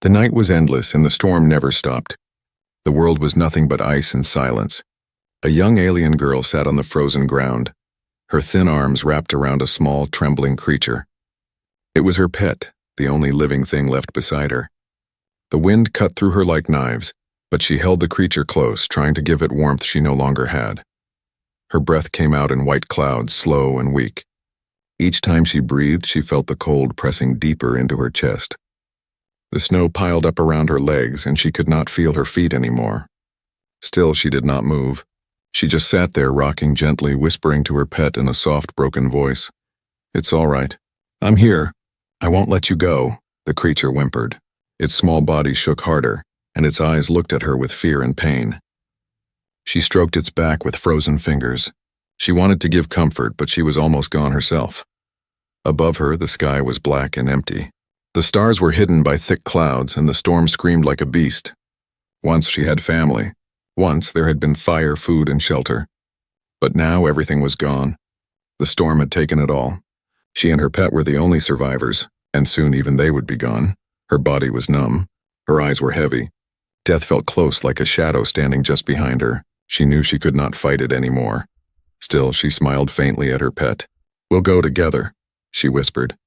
The night was endless and the storm never stopped. The world was nothing but ice and silence. A young alien girl sat on the frozen ground, her thin arms wrapped around a small, trembling creature. It was her pet, the only living thing left beside her. The wind cut through her like knives, but she held the creature close, trying to give it warmth she no longer had. Her breath came out in white clouds, slow and weak. Each time she breathed, she felt the cold pressing deeper into her chest. The snow piled up around her legs, and she could not feel her feet anymore. Still, she did not move. She just sat there, rocking gently, whispering to her pet in a soft, broken voice. "It's all right. I'm here. I won't let you go," the creature whimpered. Its small body shook harder, and its eyes looked at her with fear and pain. She stroked its back with frozen fingers. She wanted to give comfort, but she was almost gone herself. Above her, the sky was black and empty. The stars were hidden by thick clouds, and the storm screamed like a beast. Once she had family. Once there had been fire, food, and shelter. But now everything was gone. The storm had taken it all. She and her pet were the only survivors, and soon even they would be gone. Her body was numb. Her eyes were heavy. Death felt close, like a shadow standing just behind her. She knew she could not fight it anymore. Still, she smiled faintly at her pet. "We'll go together," she whispered.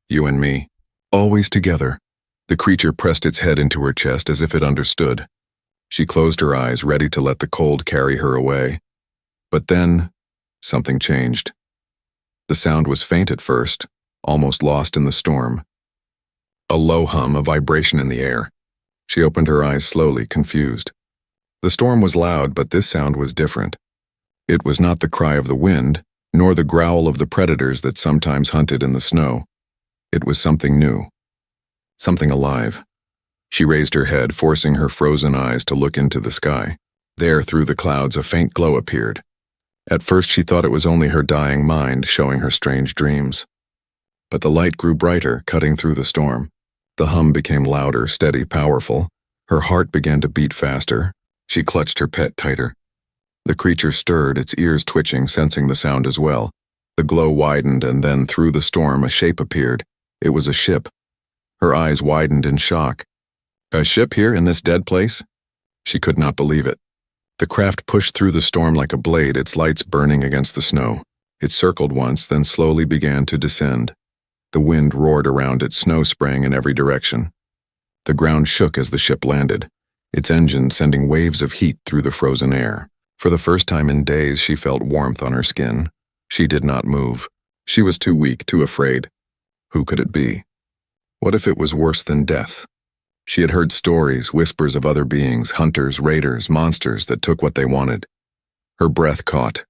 "You and me. Always together." The creature pressed its head into her chest as if it understood. She closed her eyes, ready to let the cold carry her away. But then, something changed. The sound was faint at first, almost lost in the storm. A low hum, a vibration in the air. She opened her eyes slowly, confused. The storm was loud, but this sound was different. It was not the cry of the wind, nor the growl of the predators that sometimes hunted in the snow. It was something new. Something alive. She raised her head, forcing her frozen eyes to look into the sky. There, through the clouds, a faint glow appeared. At first she thought it was only her dying mind showing her strange dreams. But the light grew brighter, cutting through the storm. The hum became louder, steady, powerful. Her heart began to beat faster. She clutched her pet tighter. The creature stirred, its ears twitching, sensing the sound as well. The glow widened, and then, through the storm, a shape appeared. It was a ship. Her eyes widened in shock. "A ship here in this dead place?" She could not believe it. The craft pushed through the storm like a blade, its lights burning against the snow. It circled once, then slowly began to descend. The wind roared around it, snow sprang in every direction. The ground shook as the ship landed, its engine sending waves of heat through the frozen air. For the first time in days, she felt warmth on her skin. She did not move. She was too weak, too afraid. Who could it be? What if it was worse than death? She had heard stories, whispers of other beings, hunters, raiders, monsters that took what they wanted. Her breath caught.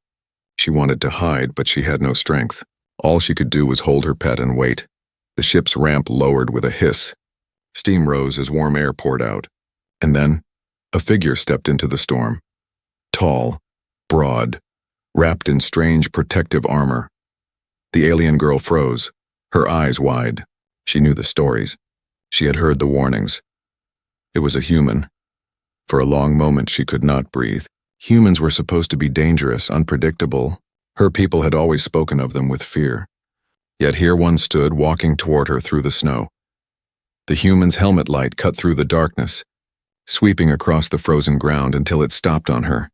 She wanted to hide, but she had no strength. All she could do was hold her pet and wait. The ship's ramp lowered with a hiss. Steam rose as warm air poured out. And then, a figure stepped into the storm. Tall, broad, wrapped in strange protective armor. The alien girl froze, her eyes wide. She knew the stories. She had heard the warnings. It was a human. For a long moment she could not breathe. Humans were supposed to be dangerous, unpredictable. Her people had always spoken of them with fear. Yet here one stood, walking toward her through the snow. The human's helmet light cut through the darkness, sweeping across the frozen ground until it stopped on her.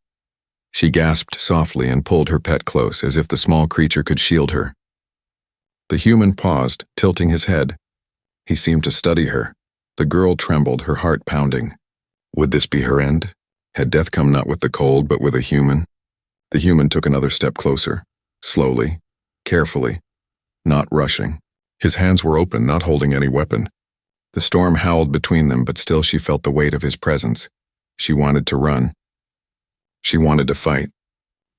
She gasped softly and pulled her pet close, as if the small creature could shield her. The human paused, tilting his head. He seemed to study her. The girl trembled, her heart pounding. Would this be her end? Had death come not with the cold, but with a human? The human took another step closer, slowly, carefully, not rushing. His hands were open, not holding any weapon. The storm howled between them, but still she felt the weight of his presence. She wanted to run. She wanted to fight,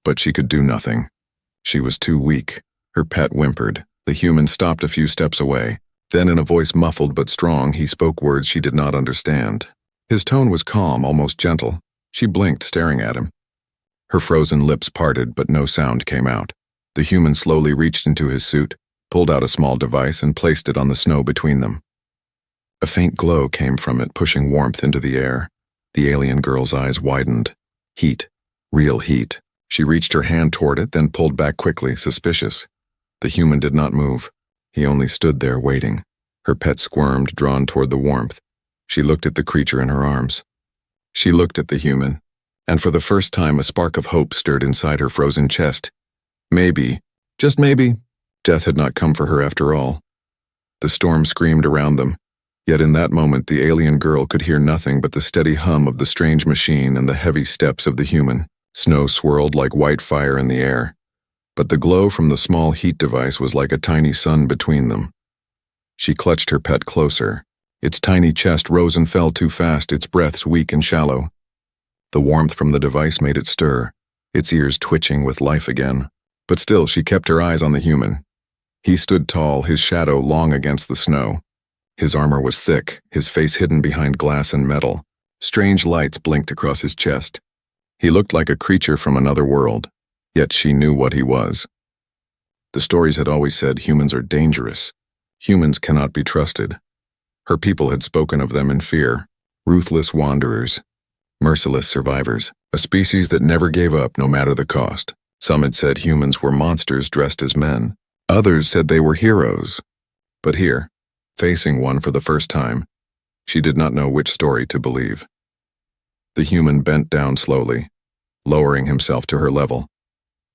but she could do nothing. She was too weak. Her pet whimpered. The human stopped a few steps away. Then, in a voice muffled but strong, he spoke words she did not understand. His tone was calm, almost gentle. She blinked, staring at him. Her frozen lips parted, but no sound came out. The human slowly reached into his suit, pulled out a small device, and placed it on the snow between them. A faint glow came from it, pushing warmth into the air. The alien girl's eyes widened. Heat. Real heat. She reached her hand toward it, then pulled back quickly, suspicious. The human did not move. He only stood there, waiting. Her pet squirmed, drawn toward the warmth. She looked at the creature in her arms. She looked at the human, and for the first time a spark of hope stirred inside her frozen chest. Maybe, just maybe, death had not come for her after all. The storm screamed around them, yet in that moment the alien girl could hear nothing but the steady hum of the strange machine and the heavy steps of the human. Snow swirled like white fire in the air, but the glow from the small heat device was like a tiny sun between them. She clutched her pet closer. Its tiny chest rose and fell too fast, its breaths weak and shallow. The warmth from the device made it stir, its ears twitching with life again. But still she kept her eyes on the human. He stood tall, his shadow long against the snow. His armor was thick, his face hidden behind glass and metal. Strange lights blinked across his chest. He looked like a creature from another world, yet she knew what he was. The stories had always said humans are dangerous. Humans cannot be trusted. Her people had spoken of them in fear. Ruthless wanderers, merciless survivors, a species that never gave up no matter the cost. Some had said humans were monsters dressed as men. Others said they were heroes. But here, facing one for the first time, she did not know which story to believe. The human bent down slowly, lowering himself to her level.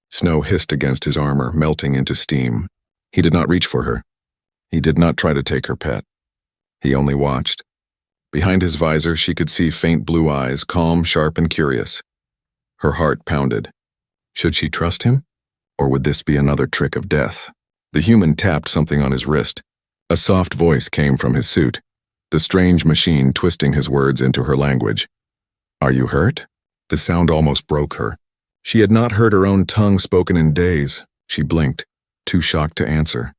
Snow hissed against his armor, melting into steam. He did not reach for her. He did not try to take her pet. He only watched. Behind his visor, she could see faint blue eyes, calm, sharp, and curious. Her heart pounded. Should she trust him? Or would this be another trick of death? The human tapped something on his wrist. A soft voice came from his suit, the strange machine twisting his words into her language. Are you hurt? The sound almost broke her. She had not heard her own tongue spoken in days. She blinked, too shocked to answer.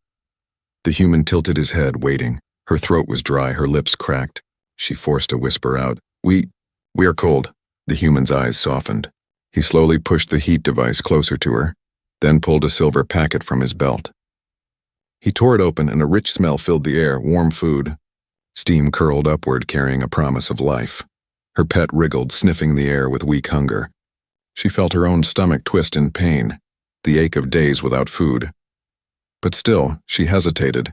The human tilted his head, waiting. Her throat was dry, her lips cracked. She forced a whisper out. We are cold. The human's eyes softened. He slowly pushed the heat device closer to her, then pulled a silver packet from his belt. He tore it open and a rich smell filled the air, warm food. Steam curled upward, carrying a promise of life. Her pet wriggled, sniffing the air with weak hunger. She felt her own stomach twist in pain, the ache of days without food. But still, she hesitated.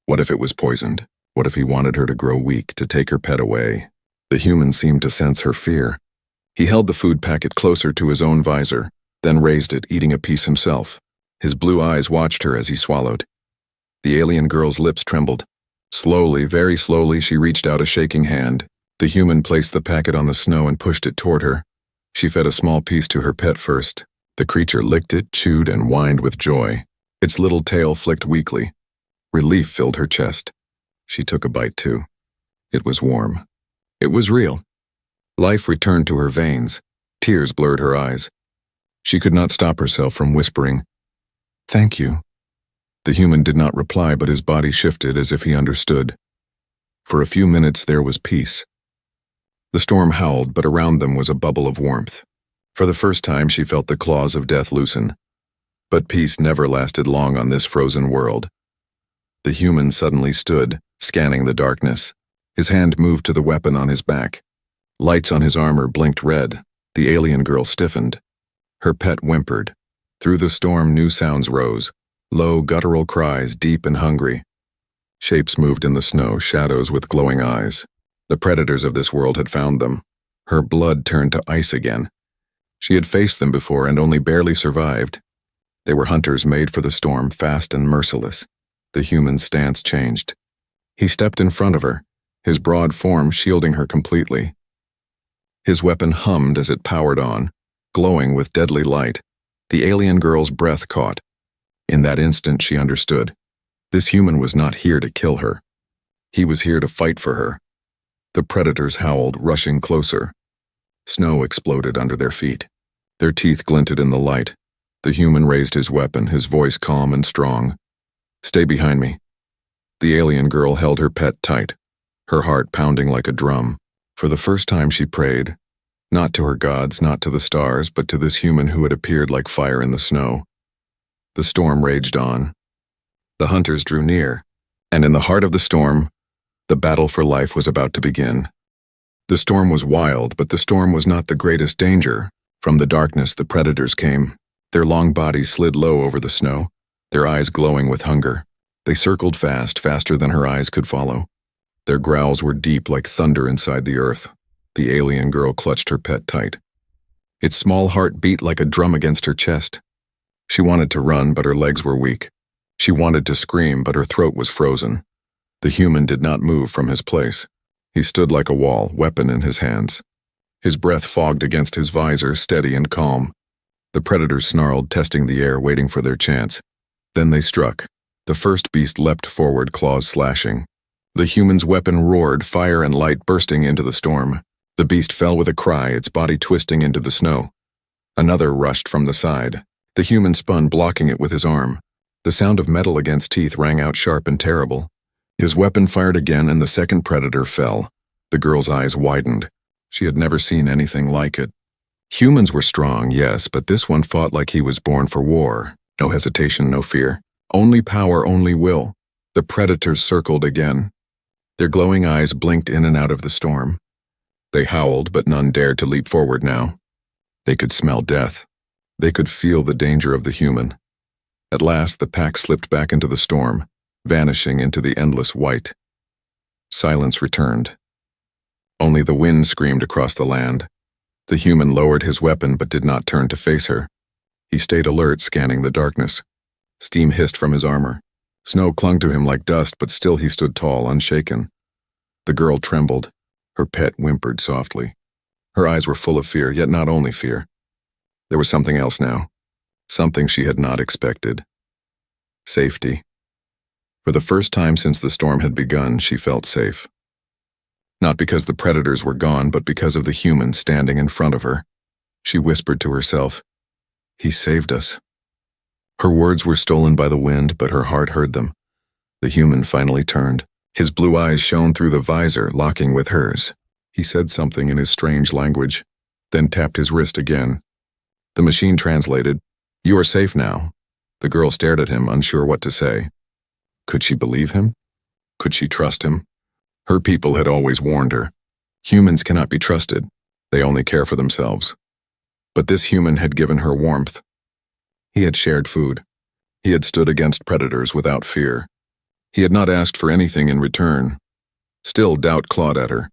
What if it was poisoned? What if he wanted her to grow weak, to take her pet away? The human seemed to sense her fear. He held the food packet closer to his own visor, then raised it, eating a piece himself. His blue eyes watched her as he swallowed. The alien girl's lips trembled. Slowly, very slowly, she reached out a shaking hand. The human placed the packet on the snow and pushed it toward her. She fed a small piece to her pet first. The creature licked it, chewed, and whined with joy. Its little tail flicked weakly. Relief filled her chest. She took a bite too. It was warm. It was real. Life returned to her veins. Tears blurred her eyes. She could not stop herself from whispering, "Thank you." The human did not reply, but his body shifted as if he understood. For a few minutes there was peace. The storm howled, but around them was a bubble of warmth. For the first time she felt the claws of death loosen. But peace never lasted long on this frozen world. The human suddenly stood, scanning the darkness. His hand moved to the weapon on his back. Lights on his armor blinked red. The alien girl stiffened. Her pet whimpered. Through the storm, new sounds rose. Low, guttural cries, deep and hungry. Shapes moved in the snow, shadows with glowing eyes. The predators of this world had found them. Her blood turned to ice again. She had faced them before and only barely survived. They were hunters made for the storm, fast and merciless. The human's stance changed. He stepped in front of her, his broad form shielding her completely. His weapon hummed as it powered on, glowing with deadly light. The alien girl's breath caught. In that instant she understood. This human was not here to kill her. He was here to fight for her. The predators howled, rushing closer. Snow exploded under their feet. Their teeth glinted in the light. The human raised his weapon, his voice calm and strong. "Stay behind me." The alien girl held her pet tight, her heart pounding like a drum. For the first time she prayed, not to her gods, not to the stars, but to this human who had appeared like fire in the snow. The storm raged on. The hunters drew near, and in the heart of the storm, the battle for life was about to begin. The storm was wild, but the storm was not the greatest danger. From the darkness, the predators came. Their long bodies slid low over the snow, their eyes glowing with hunger. They circled fast, faster than her eyes could follow. Their growls were deep like thunder inside the earth. The alien girl clutched her pet tight. Its small heart beat like a drum against her chest. She wanted to run, but her legs were weak. She wanted to scream, but her throat was frozen. The human did not move from his place. He stood like a wall, weapon in his hands. His breath fogged against his visor, steady and calm. The predators snarled, testing the air, waiting for their chance. Then they struck. The first beast leapt forward, claws slashing. The human's weapon roared, fire and light bursting into the storm. The beast fell with a cry, its body twisting into the snow. Another rushed from the side. The human spun, blocking it with his arm. The sound of metal against teeth rang out sharp and terrible. His weapon fired again, and the second predator fell. The girl's eyes widened. She had never seen anything like it. Humans were strong, yes, but this one fought like he was born for war. No hesitation, no fear. Only power, only will. The predators circled again. Their glowing eyes blinked in and out of the storm. They howled, but none dared to leap forward now. They could smell death. They could feel the danger of the human. At last, the pack slipped back into the storm, vanishing into the endless white. Silence returned. Only the wind screamed across the land. The human lowered his weapon but did not turn to face her. He stayed alert, scanning the darkness. Steam hissed from his armor. Snow clung to him like dust, but still he stood tall, unshaken. The girl trembled. Her pet whimpered softly. Her eyes were full of fear, yet not only fear. There was something else now. Something she had not expected. Safety. For the first time since the storm had begun, she felt safe. Not because the predators were gone, but because of the human standing in front of her. She whispered to herself, "He saved us." Her words were stolen by the wind, but her heart heard them. The human finally turned. His blue eyes shone through the visor, locking with hers. He said something in his strange language, then tapped his wrist again. The machine translated, "You are safe now." The girl stared at him, unsure what to say. Could she believe him? Could she trust him? Her people had always warned her. Humans cannot be trusted. They only care for themselves. But this human had given her warmth. He had shared food. He had stood against predators without fear. He had not asked for anything in return. Still, doubt clawed at her.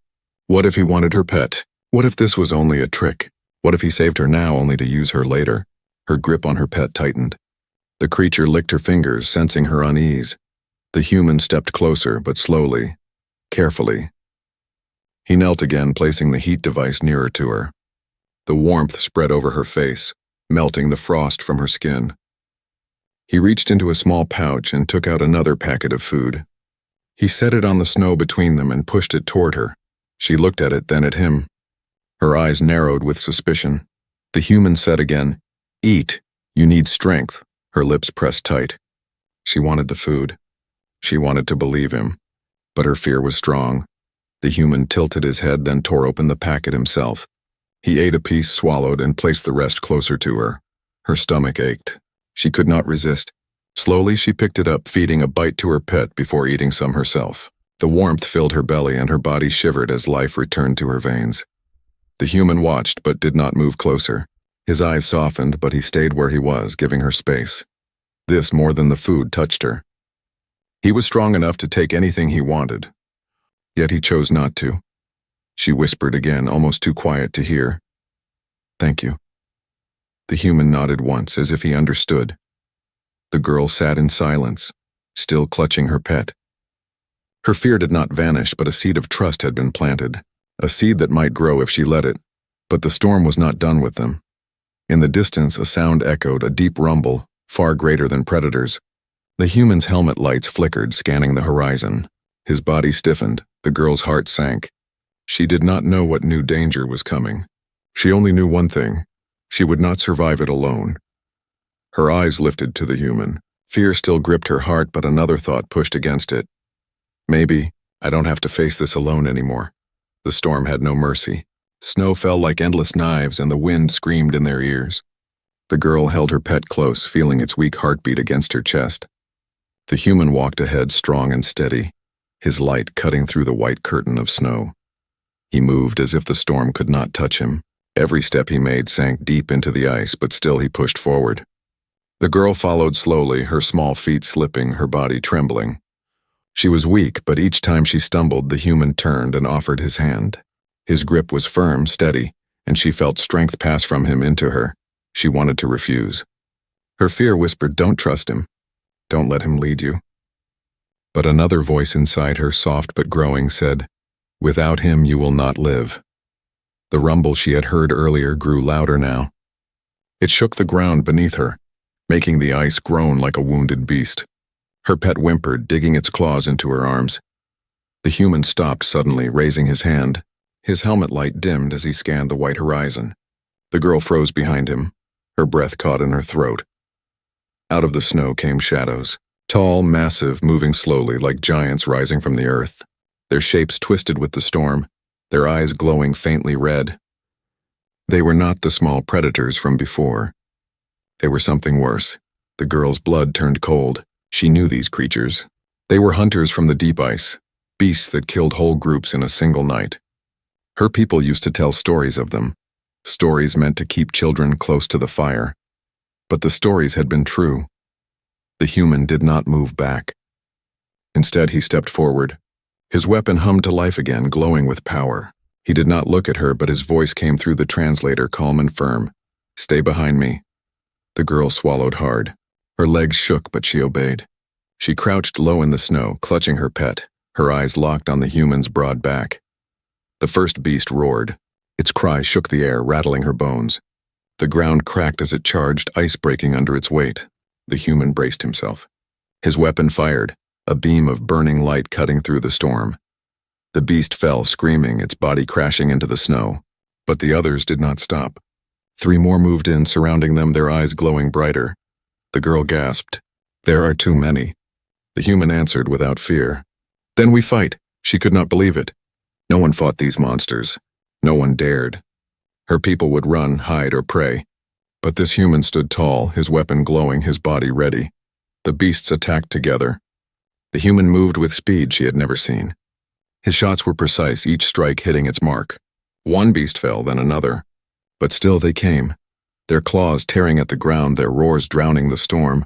What if he wanted her pet? What if this was only a trick? What if he saved her now only to use her later? Her grip on her pet tightened. The creature licked her fingers, sensing her unease. The human stepped closer, but slowly, carefully. He knelt again, placing the heat device nearer to her. The warmth spread over her face, melting the frost from her skin. He reached into a small pouch and took out another packet of food. He set it on the snow between them and pushed it toward her. She looked at it, then at him. Her eyes narrowed with suspicion. The human said again, "Eat. You need strength." Her lips pressed tight. She wanted the food. She wanted to believe him. But her fear was strong. The human tilted his head, then tore open the packet himself. He ate a piece, swallowed, and placed the rest closer to her. Her stomach ached. She could not resist. Slowly she picked it up, feeding a bite to her pet before eating some herself. The warmth filled her belly and her body shivered as life returned to her veins. The human watched but did not move closer. His eyes softened, but he stayed where he was, giving her space. This, more than the food, touched her. He was strong enough to take anything he wanted. Yet he chose not to. She whispered again, almost too quiet to hear. "Thank you." The human nodded once, as if he understood. The girl sat in silence, still clutching her pet. Her fear did not vanish, but a seed of trust had been planted, a seed that might grow if she let it. But the storm was not done with them. In the distance, a sound echoed, a deep rumble, far greater than predators. The human's helmet lights flickered, scanning the horizon. His body stiffened, the girl's heart sank. She did not know what new danger was coming. She only knew one thing. She would not survive it alone. Her eyes lifted to the human. Fear still gripped her heart, but another thought pushed against it. Maybe I don't have to face this alone anymore. The storm had no mercy. Snow fell like endless knives, and the wind screamed in their ears. The girl held her pet close, feeling its weak heartbeat against her chest. The human walked ahead, strong and steady, his light cutting through the white curtain of snow. He moved as if the storm could not touch him. Every step he made sank deep into the ice, but still he pushed forward. The girl followed slowly, her small feet slipping, her body trembling. She was weak, but each time she stumbled, the human turned and offered his hand. His grip was firm, steady, and she felt strength pass from him into her. She wanted to refuse. Her fear whispered, "Don't trust him. Don't let him lead you." But another voice inside her, soft but growing, said, "Without him you will not live." The rumble she had heard earlier grew louder now. It shook the ground beneath her, making the ice groan like a wounded beast. Her pet whimpered, digging its claws into her arms. The human stopped suddenly, raising his hand. His helmet light dimmed as he scanned the white horizon. The girl froze behind him, her breath caught in her throat. Out of the snow came shadows, tall, massive, moving slowly like giants rising from the earth. Their shapes twisted with the storm, their eyes glowing faintly red. They were not the small predators from before. They were something worse. The girl's blood turned cold. She knew these creatures. They were hunters from the deep ice, beasts that killed whole groups in a single night. Her people used to tell stories of them, stories meant to keep children close to the fire. But the stories had been true. The human did not move back. Instead, he stepped forward. His weapon hummed to life again, glowing with power. He did not look at her, but his voice came through the translator, calm and firm. "Stay behind me." The girl swallowed hard. Her legs shook, but she obeyed. She crouched low in the snow, clutching her pet, her eyes locked on the human's broad back. The first beast roared. Its cry shook the air, rattling her bones. The ground cracked as it charged, ice breaking under its weight. The human braced himself. His weapon fired, a beam of burning light cutting through the storm. The beast fell, screaming, its body crashing into the snow. But the others did not stop. 3 more moved in, surrounding them, their eyes glowing brighter. The girl gasped. "There are too many." The human answered without fear. "Then we fight." She could not believe it. No one fought these monsters. No one dared. Her people would run, hide, or pray. But this human stood tall, his weapon glowing, his body ready. The beasts attacked together. The human moved with speed she had never seen. His shots were precise, each strike hitting its mark. One beast fell, then another. But still they came, their claws tearing at the ground, their roars drowning the storm.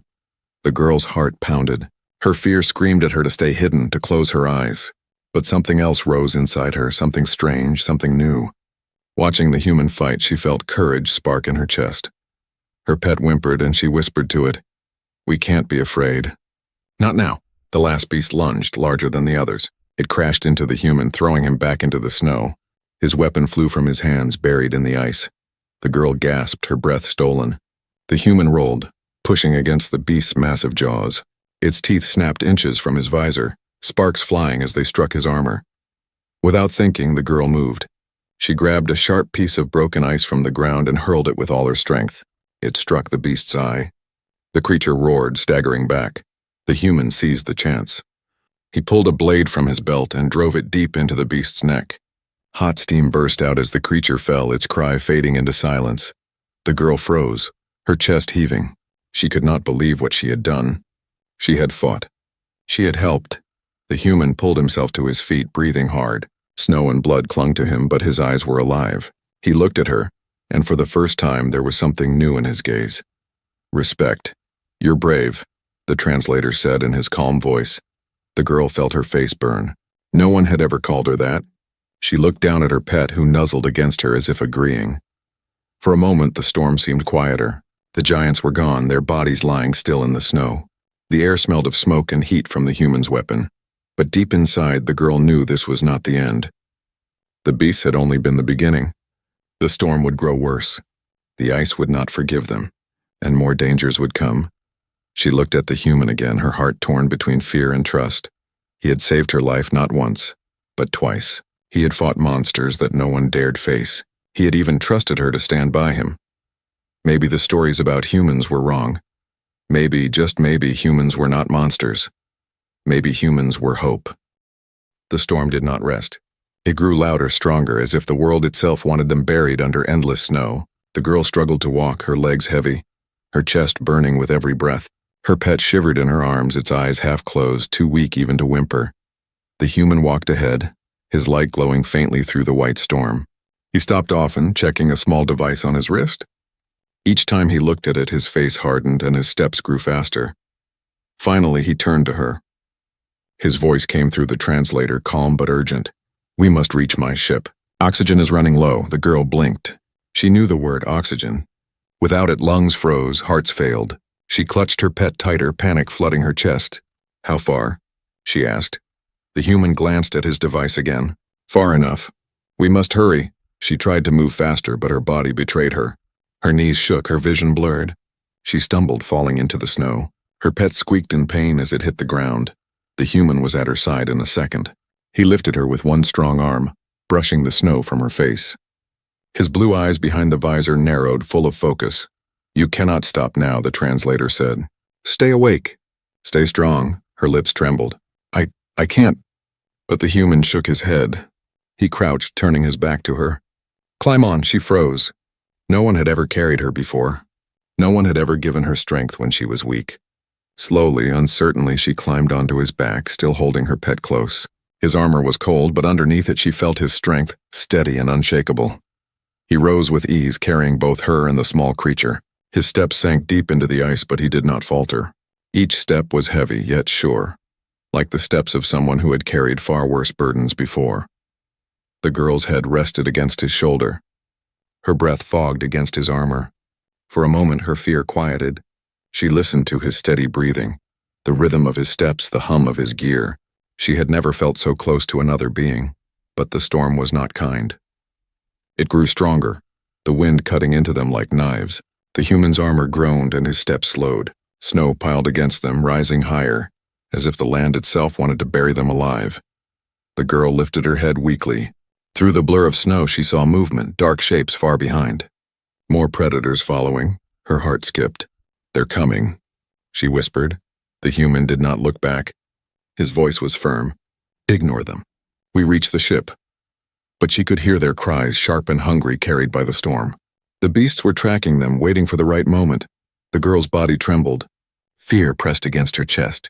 The girl's heart pounded. Her fear screamed at her to stay hidden, to close her eyes. But something else rose inside her, something strange, something new. Watching the human fight, she felt courage spark in her chest. Her pet whimpered, and she whispered to it, "We can't be afraid." "Not now." The last beast lunged, larger than the others. It crashed into the human, throwing him back into the snow. His weapon flew from his hands, buried in the ice. The girl gasped, her breath stolen. The human rolled, pushing against the beast's massive jaws. Its teeth snapped inches from his visor, sparks flying as they struck his armor. Without thinking, the girl moved. She grabbed a sharp piece of broken ice from the ground and hurled it with all her strength. It struck the beast's eye. The creature roared, staggering back. The human seized the chance. He pulled a blade from his belt and drove it deep into the beast's neck. Hot steam burst out as the creature fell, its cry fading into silence. The girl froze, her chest heaving. She could not believe what she had done. She had fought. She had helped. The human pulled himself to his feet, breathing hard. Snow and blood clung to him, but his eyes were alive. He looked at her, and for the first time there was something new in his gaze. "Respect. You're brave," the translator said in his calm voice. The girl felt her face burn. No one had ever called her that. She looked down at her pet, who nuzzled against her as if agreeing. For a moment the storm seemed quieter. The giants were gone, their bodies lying still in the snow. The air smelled of smoke and heat from the human's weapon. But deep inside, the girl knew this was not the end. The beasts had only been the beginning. The storm would grow worse. The ice would not forgive them, and more dangers would come. She looked at the human again, her heart torn between fear and trust. He had saved her life not once, but twice. He had fought monsters that no one dared face. He had even trusted her to stand by him. Maybe the stories about humans were wrong. Maybe, just maybe, humans were not monsters. Maybe humans were hope. The storm did not rest. It grew louder, stronger, as if the world itself wanted them buried under endless snow. The girl struggled to walk, her legs heavy, her chest burning with every breath. Her pet shivered in her arms, its eyes half closed, too weak even to whimper. The human walked ahead, his light glowing faintly through the white storm. He stopped often, checking a small device on his wrist. Each time he looked at it, his face hardened and his steps grew faster. Finally, he turned to her. His voice came through the translator, calm but urgent. "We must reach my ship. Oxygen is running low." The girl blinked. She knew the word oxygen. Without it, lungs froze, hearts failed. She clutched her pet tighter, panic flooding her chest. "How far?" she asked. The human glanced at his device again. "Far enough. We must hurry." She tried to move faster, but her body betrayed her. Her knees shook, her vision blurred. She stumbled, falling into the snow. Her pet squeaked in pain as it hit the ground. The human was at her side in a second. He lifted her with one strong arm, brushing the snow from her face. His blue eyes behind the visor narrowed, full of focus. "You cannot stop now," the translator said. "Stay awake. Stay strong." Her lips trembled. I can't." But the human shook his head. He crouched, turning his back to her. "Climb on." She froze. No one had ever carried her before. No one had ever given her strength when she was weak. Slowly, uncertainly, she climbed onto his back, still holding her pet close. His armor was cold, but underneath it she felt his strength, steady and unshakable. He rose with ease, carrying both her and the small creature. His steps sank deep into the ice, but he did not falter. Each step was heavy, yet sure, like the steps of someone who had carried far worse burdens before. The girl's head rested against his shoulder. Her breath fogged against his armor. For a moment her fear quieted. She listened to his steady breathing, the rhythm of his steps, the hum of his gear. She had never felt so close to another being, but the storm was not kind. It grew stronger, the wind cutting into them like knives. The human's armor groaned and his steps slowed. Snow piled against them, rising higher, as if the land itself wanted to bury them alive. The girl lifted her head weakly. Through the blur of snow she saw movement, dark shapes far behind. More predators following. Her heart skipped. "They're coming," she whispered. The human did not look back. His voice was firm. "Ignore them. We reach the ship." But she could hear their cries, sharp and hungry, carried by the storm. The beasts were tracking them, waiting for the right moment. The girl's body trembled. Fear pressed against her chest.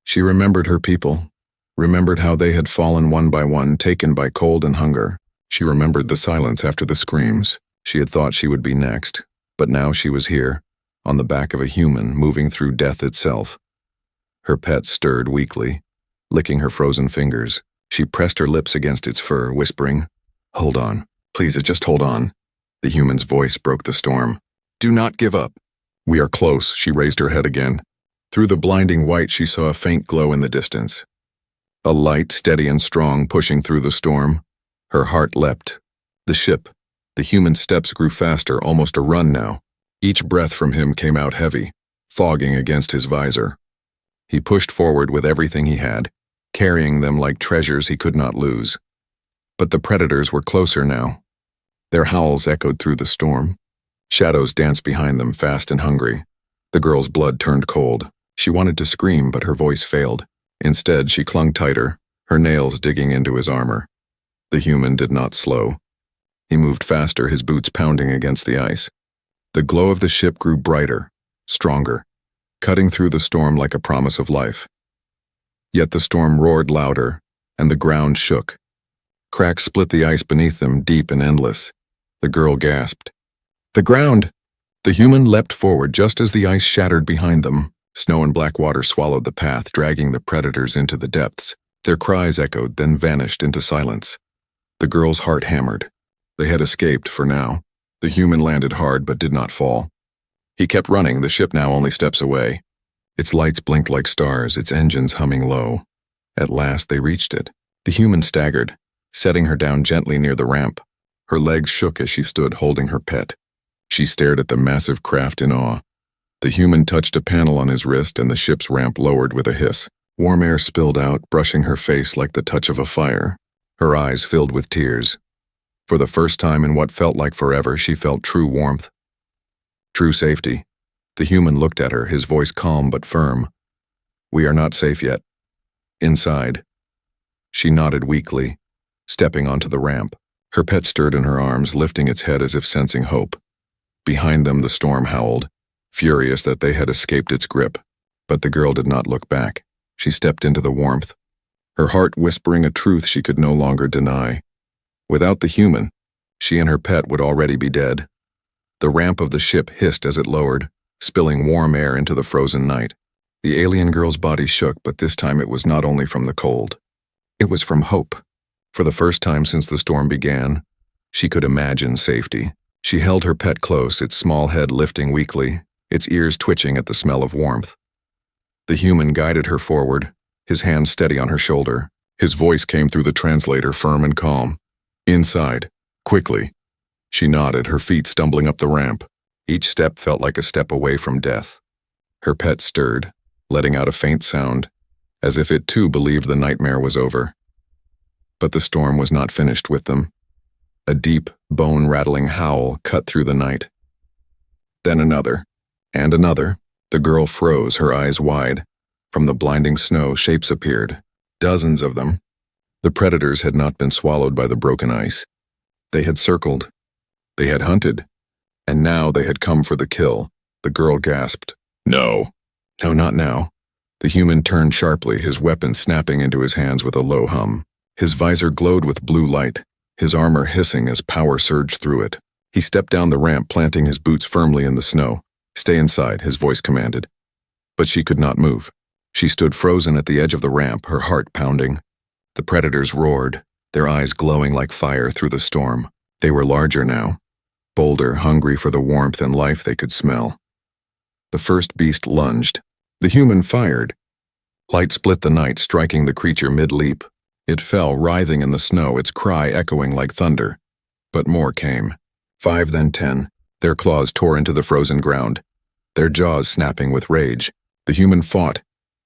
She remembered her people, remembered how they had fallen one by one, taken by cold and hunger. She remembered the silence after the screams. She had thought she would be next, but now she was here, on the back of a human, moving through death itself. Her pet stirred weakly, licking her frozen fingers. She pressed her lips against its fur, whispering, "Hold on. Please, just hold on." The human's voice broke the storm. "Do not give up." "We are close." She raised her head again. Through the blinding white she saw a faint glow in the distance. A light, steady and strong, pushing through the storm. Her heart leapt. The ship. The human's steps grew faster, almost a run now. Each breath from him came out heavy, fogging against his visor. He pushed forward with everything he had, carrying them like treasures he could not lose. But the predators were closer now. Their howls echoed through the storm. Shadows danced behind them, fast and hungry. The girl's blood turned cold. She wanted to scream, but her voice failed. Instead, she clung tighter, her nails digging into his armor. The human did not slow. He moved faster, his boots pounding against the ice. The glow of the ship grew brighter, stronger, cutting through the storm like a promise of life. Yet the storm roared louder, and the ground shook. Cracks split the ice beneath them, deep and endless. The girl gasped. "The ground!" The human leapt forward just as the ice shattered behind them. Snow and black water swallowed the path, dragging the predators into the depths. Their cries echoed, then vanished into silence. The girl's heart hammered. They had escaped for now. The human landed hard but did not fall. He kept running, the ship now only steps away. Its lights blinked like stars, its engines humming low. At last they reached it. The human staggered, setting her down gently near the ramp. Her legs shook as she stood holding her pet. She stared at the massive craft in awe. The human touched a panel on his wrist and the ship's ramp lowered with a hiss. Warm air spilled out, brushing her face like the touch of a fire. Her eyes filled with tears. For the first time in what felt like forever, she felt true warmth, true safety. The human looked at her, his voice calm but firm. "We are not safe yet. Inside." She nodded weakly, stepping onto the ramp. Her pet stirred in her arms, lifting its head as if sensing hope. Behind them the storm howled, furious that they had escaped its grip. But the girl did not look back. She stepped into the warmth, her heart whispering a truth she could no longer deny. Without the human, she and her pet would already be dead. The ramp of the ship hissed as it lowered, spilling warm air into the frozen night. The alien girl's body shook, but this time it was not only from the cold. It was from hope. For the first time since the storm began, she could imagine safety. She held her pet close, its small head lifting weakly, its ears twitching at the smell of warmth. The human guided her forward, his hand steady on her shoulder. His voice came through the translator, firm and calm. Inside, quickly. She nodded, her feet stumbling up the ramp. Each step felt like a step away from death. Her pet stirred, letting out a faint sound, as if it too believed the nightmare was over. But the storm was not finished with them. A deep, bone-rattling howl cut through the night. Then another, and another. The girl froze, her eyes wide. From the blinding snow, shapes appeared. Dozens of them. The predators had not been swallowed by the broken ice. They had circled. They had hunted. And now they had come for the kill. The girl gasped. No. No, not now. The human turned sharply, his weapon snapping into his hands with a low hum. His visor glowed with blue light, his armor hissing as power surged through it. He stepped down the ramp, planting his boots firmly in the snow. Stay inside, his voice commanded. But she could not move. She stood frozen at the edge of the ramp, her heart pounding. The predators roared, their eyes glowing like fire through the storm. They were larger now, bolder, hungry for the warmth and life they could smell. The first beast lunged. The human fired. Light split the night, striking the creature mid-leap. It fell, writhing in the snow, its cry echoing like thunder. But more came. 5, then 10. Their claws tore into the frozen ground, their jaws snapping with rage. The human fought,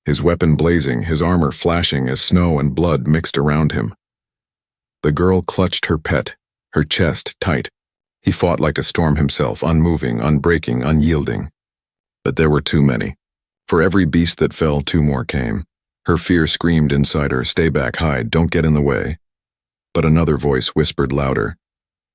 his weapon blazing, his armor flashing as snow and blood mixed around him. The girl clutched her pet, her chest tight. He fought like a storm himself, unmoving, unbreaking, unyielding. But there were too many. For every beast that fell, 2 more came. Her fear screamed inside her, stay back, hide, don't get in the way. But another voice whispered louder,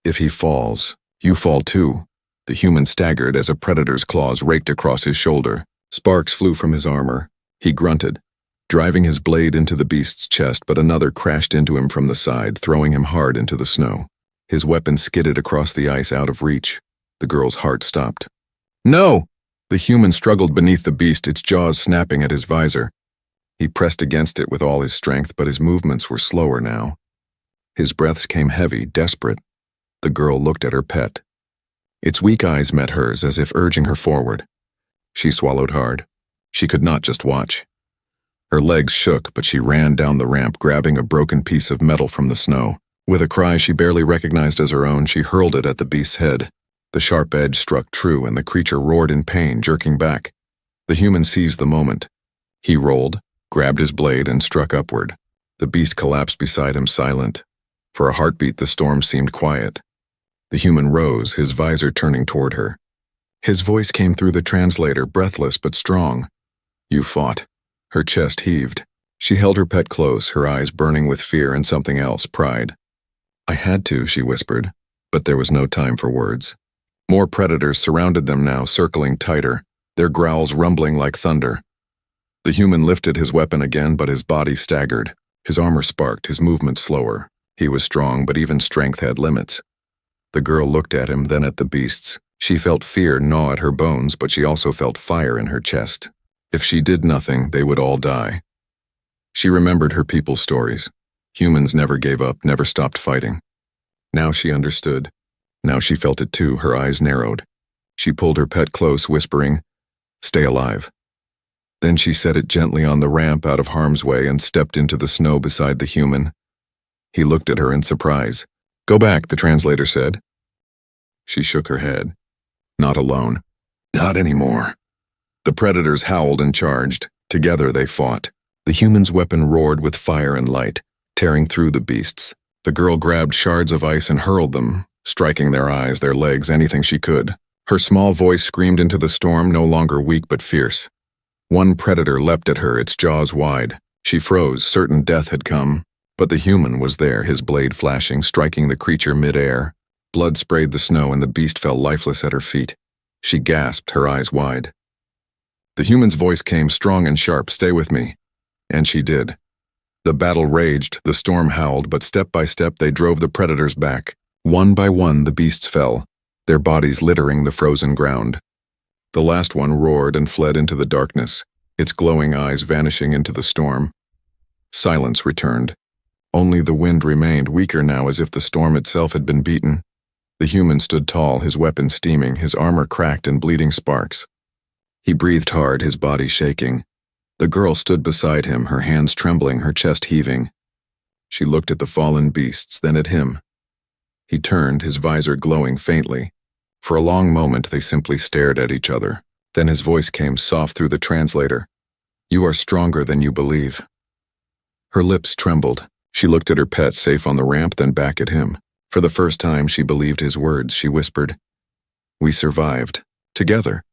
if he falls, you fall too. The human staggered as a predator's claws raked across his shoulder. Sparks flew from his armor. He grunted, driving his blade into the beast's chest, but another crashed into him from the side, throwing him hard into the snow. His weapon skidded across the ice out of reach. The girl's heart stopped. No! The human struggled beneath the beast, its jaws snapping at his visor. He pressed against it with all his strength, but his movements were slower now. His breaths came heavy, desperate. The girl looked at her pet. Its weak eyes met hers as if urging her forward. She swallowed hard. She could not just watch. Her legs shook, but she ran down the ramp, grabbing a broken piece of metal from the snow. With a cry she barely recognized as her own, she hurled it at the beast's head. The sharp edge struck true, and the creature roared in pain, jerking back. The human seized the moment. He rolled, grabbed his blade, and struck upward. The beast collapsed beside him, silent. For a heartbeat, the storm seemed quiet. The human rose, his visor turning toward her. His voice came through the translator, breathless but strong. You fought. Her chest heaved. She held her pet close, her eyes burning with fear and something else, pride. I had to, she whispered, but there was no time for words. More predators surrounded them now, circling tighter, their growls rumbling like thunder. The human lifted his weapon again, but his body staggered. His armor sparked, his movement slower. He was strong, but even strength had limits. The girl looked at him, then at the beasts. She felt fear gnaw at her bones, but she also felt fire in her chest. If she did nothing, they would all die. She remembered her people's stories. Humans never gave up, never stopped fighting. Now she understood. Now she felt it too, her eyes narrowed. She pulled her pet close, whispering, "Stay alive." Then she set it gently on the ramp out of harm's way and stepped into the snow beside the human. He looked at her in surprise. "Go back," the translator said. She shook her head. Not alone. Not anymore. The predators howled and charged. Together they fought. The human's weapon roared with fire and light, tearing through the beasts. The girl grabbed shards of ice and hurled them, striking their eyes, their legs, anything she could. Her small voice screamed into the storm, no longer weak but fierce. One predator leapt at her, its jaws wide. She froze, certain death had come. But the human was there, his blade flashing, striking the creature mid-air. Blood sprayed the snow and the beast fell lifeless at her feet. She gasped, her eyes wide. The human's voice came strong and sharp, "Stay with me." And she did. The battle raged, the storm howled, but step by step they drove the predators back. One by one the beasts fell, their bodies littering the frozen ground. The last one roared and fled into the darkness. its glowing eyes vanishing into the storm. Silence returned. Only the wind remained, weaker now as if the storm itself had been beaten. The human stood tall, his weapon steaming, his armor cracked and bleeding sparks. He breathed hard, his body shaking. The girl stood beside him, her hands trembling, her chest heaving. She looked at the fallen beasts, then at him. He turned, his visor glowing faintly. For a long moment they simply stared at each other. Then his voice came soft through the translator. "You are stronger than you believe." Her lips trembled. She looked at her pet safe on the ramp, then back at him. For the first time she believed his words. She whispered, "We survived. Together."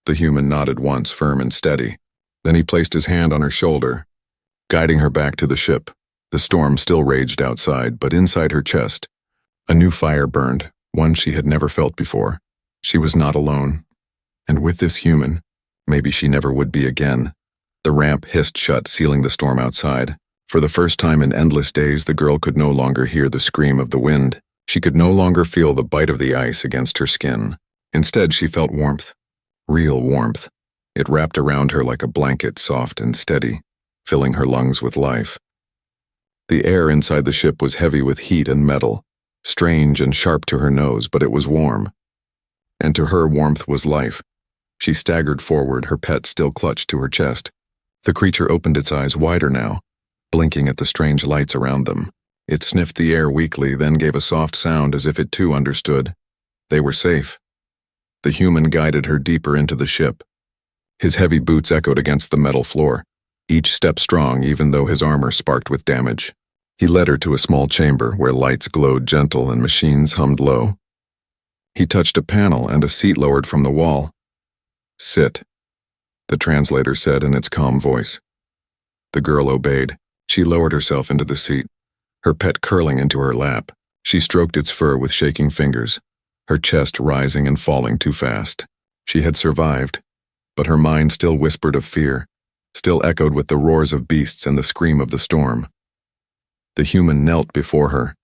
The human nodded once, firm and steady. Then he placed his hand on her shoulder, guiding her back to the ship. The storm still raged outside, but inside her chest, a new fire burned, one she had never felt before. She was not alone. And with this human, maybe she never would be again. The ramp hissed shut, sealing the storm outside. For the first time in endless days, the girl could no longer hear the scream of the wind. She could no longer feel the bite of the ice against her skin. Instead, she felt warmth. Real warmth. It wrapped around her like a blanket, soft and steady, filling her lungs with life. The air inside the ship was heavy with heat and metal, strange and sharp to her nose, but it was warm. And to her, warmth was life. She staggered forward, her pet still clutched to her chest. The creature opened its eyes wider now, blinking at the strange lights around them. It sniffed the air weakly, then gave a soft sound as if it too understood. They were safe. The human guided her deeper into the ship. His heavy boots echoed against the metal floor, each step strong even though his armor sparked with damage. He led her to a small chamber where lights glowed gentle and machines hummed low. He touched a panel and a seat lowered from the wall. "Sit," the translator said in its calm voice. The girl obeyed. She lowered herself into the seat, her pet curling into her lap. She stroked its fur with shaking fingers, her chest rising and falling too fast. She had survived, but her mind still whispered of fear, still echoed with the roars of beasts and the scream of the storm. The human knelt before her.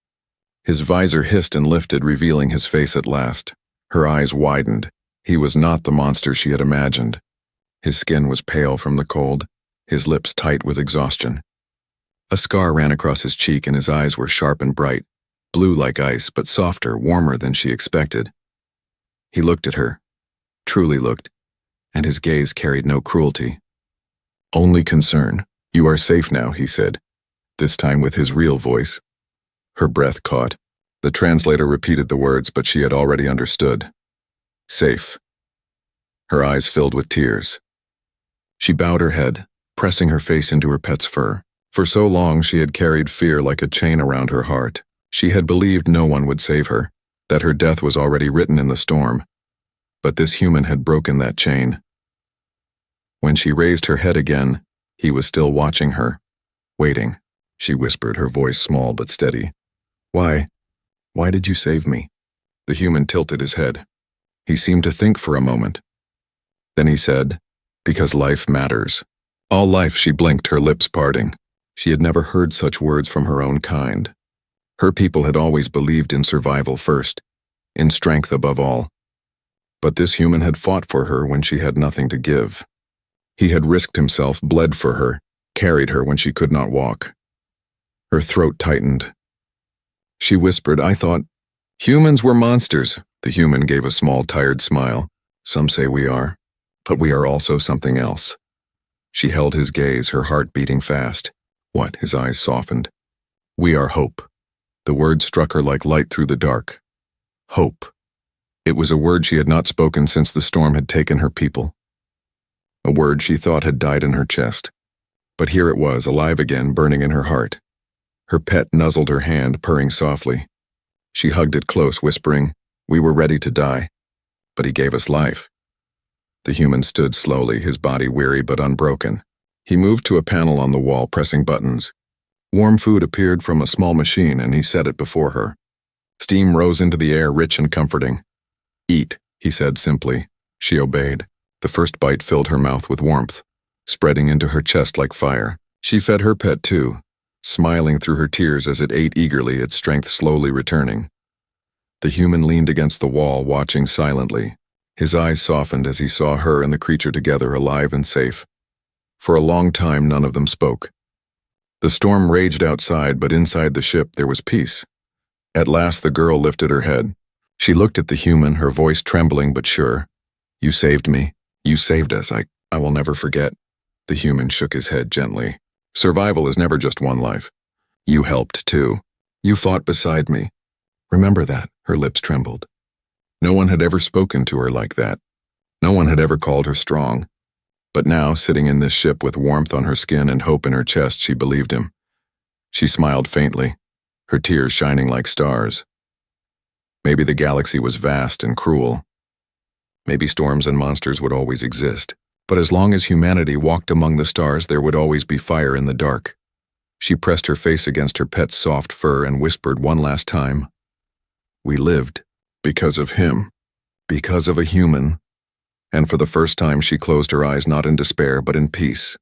His visor hissed and lifted, revealing his face at last. Her eyes widened. He was not the monster she had imagined. His skin was pale from the cold, his lips tight with exhaustion. A scar ran across his cheek and his eyes were sharp and bright, blue like ice, but softer, warmer than she expected. He looked at her, truly looked, and his gaze carried no cruelty. "Only concern. You are safe now," he said, this time with his real voice. Her breath caught. The translator repeated the words, but she had already understood. Safe. Her eyes filled with tears. She bowed her head, pressing her face into her pet's fur. For so long she had carried fear like a chain around her heart. She had believed no one would save her, that her death was already written in the storm. But this human had broken that chain. When she raised her head again, he was still watching her, waiting. She whispered, her voice small but steady. Why did you save me?" The human tilted his head. He seemed to think for a moment. Then he said, "Because life matters." All life, she blinked, her lips parting. She had never heard such words from her own kind. Her people had always believed in survival first, in strength above all. But this human had fought for her when she had nothing to give. He had risked himself, bled for her, carried her when she could not walk. Her throat tightened. She whispered, "I thought humans were monsters." The human gave a small, tired smile. "Some say we are, but we are also something else." She held his gaze, her heart beating fast. What? His eyes softened. "We are hope." The word struck her like light through the dark. Hope. It was a word she had not spoken since the storm had taken her people. A word she thought had died in her chest. But here it was, alive again, burning in her heart. Her pet nuzzled her hand, purring softly. She hugged it close, whispering, "We were ready to die, but he gave us life." The human stood slowly, his body weary but unbroken. He moved to a panel on the wall, pressing buttons. Warm food appeared from a small machine, and he set it before her. Steam rose into the air, rich and comforting. "Eat," he said simply. She obeyed. The first bite filled her mouth with warmth, spreading into her chest like fire. She fed her pet too, smiling through her tears as it ate eagerly, its strength slowly returning. The human leaned against the wall, watching silently. His eyes softened as he saw her and the creature together, alive and safe. For a long time, none of them spoke. The storm raged outside, but inside the ship there was peace. At last the girl lifted her head. She looked at the human, her voice trembling but sure. "You saved me. You saved us. I will never forget." The human shook his head gently. "Survival is never just one life. You helped, too. You fought beside me. Remember that." Her lips trembled. No one had ever spoken to her like that. No one had ever called her strong. But now, sitting in this ship with warmth on her skin and hope in her chest, she believed him. She smiled faintly, her tears shining like stars. Maybe the galaxy was vast and cruel. Maybe storms and monsters would always exist. But as long as humanity walked among the stars, there would always be fire in the dark. She pressed her face against her pet's soft fur and whispered one last time, "We lived because of him, because of a human." And for the first time she closed her eyes, not in despair but in peace.